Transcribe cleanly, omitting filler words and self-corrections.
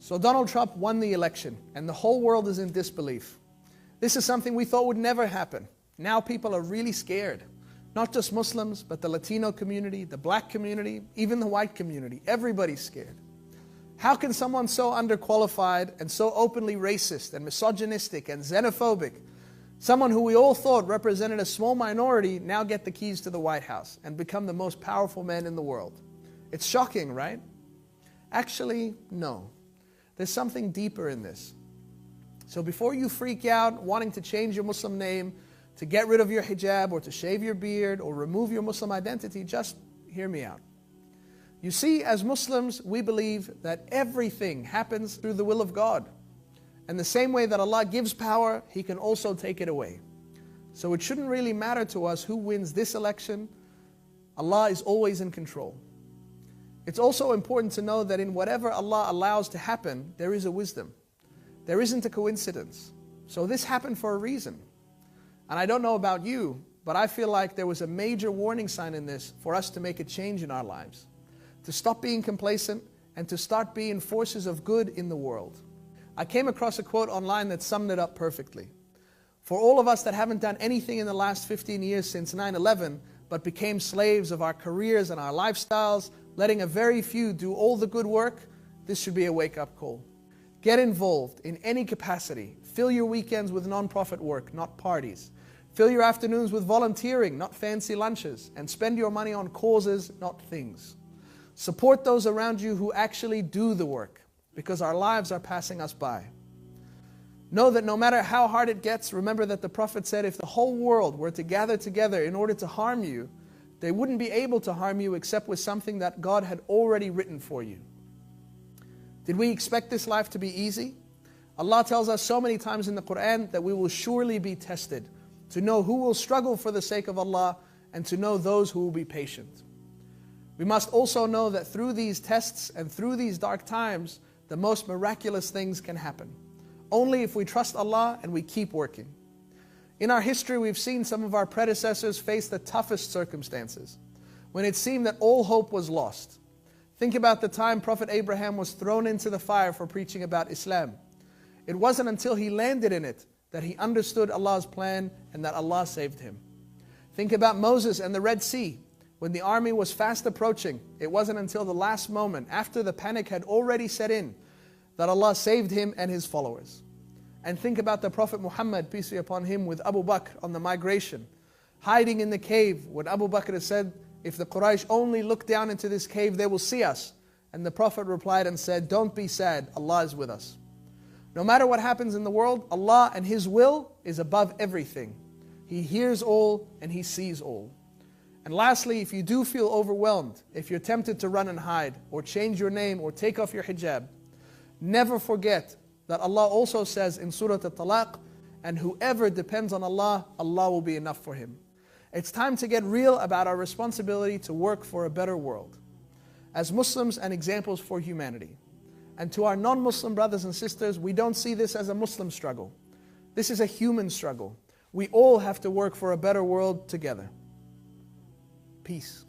So Donald Trump won the election, and the whole world is in disbelief. This is something we thought would never happen. Now people are really scared. Not just Muslims, but the Latino community, the black community, even the white community. Everybody's scared. How can someone so underqualified and so openly racist and misogynistic and xenophobic, someone who we all thought represented a small minority, now get the keys to the White House and become the most powerful man in the world? It's shocking, right? Actually, no. There's something deeper in this. So before you freak out wanting to change your Muslim name, to get rid of your hijab, or to shave your beard, or remove your Muslim identity, just hear me out. You see, as Muslims, we believe that everything happens through the will of God. And the same way that Allah gives power, He can also take it away. So it shouldn't really matter to us who wins this election. Allah is always in control. It's also important to know that in whatever Allah allows to happen, there is a wisdom. There isn't a coincidence. So this happened for a reason. And I don't know about you, but I feel like there was a major warning sign in this for us to make a change in our lives, to stop being complacent and to start being forces of good in the world. I came across a quote online that summed it up perfectly. For all of us that haven't done anything in the last 15 years since 9/11, but became slaves of our careers and our lifestyles, letting a very few do all the good work, this should be a wake-up call. Get involved in any capacity. Fill your weekends with non-profit work, not parties. Fill your afternoons with volunteering, not fancy lunches. And spend your money on causes, not things. Support those around you who actually do the work, because our lives are passing us by. Know that no matter how hard it gets, remember that the Prophet said if the whole world were to gather together in order to harm you, they wouldn't be able to harm you except with something that God had already written for you. Did we expect this life to be easy? Allah tells us so many times in the Quran that we will surely be tested, to know who will struggle for the sake of Allah and to know those who will be patient. We must also know that through these tests and through these dark times, the most miraculous things can happen. Only if we trust Allah and we keep working. In our history, we've seen some of our predecessors face the toughest circumstances, when it seemed that all hope was lost. Think about the time Prophet Abraham was thrown into the fire for preaching about Islam. It wasn't until he landed in it that he understood Allah's plan and that Allah saved him. Think about Moses and the Red Sea. When the army was fast approaching, it wasn't until the last moment, after the panic had already set in, that Allah saved him and his followers. And think about the Prophet Muhammad, peace be upon him, with Abu Bakr on the migration, hiding in the cave, when Abu Bakr said, if the Quraysh only look down into this cave, they will see us. And the Prophet replied and said, don't be sad, Allah is with us. No matter what happens in the world, Allah and His will is above everything. He hears all and He sees all. And lastly, if you do feel overwhelmed, if you're tempted to run and hide, or change your name, or take off your hijab, never forget that Allah also says in Surah At-Talaq, and whoever depends on Allah, Allah will be enough for him. It's time to get real about our responsibility to work for a better world, as Muslims and examples for humanity. And to our non-Muslim brothers and sisters, we don't see this as a Muslim struggle. This is a human struggle. We all have to work for a better world together. Peace.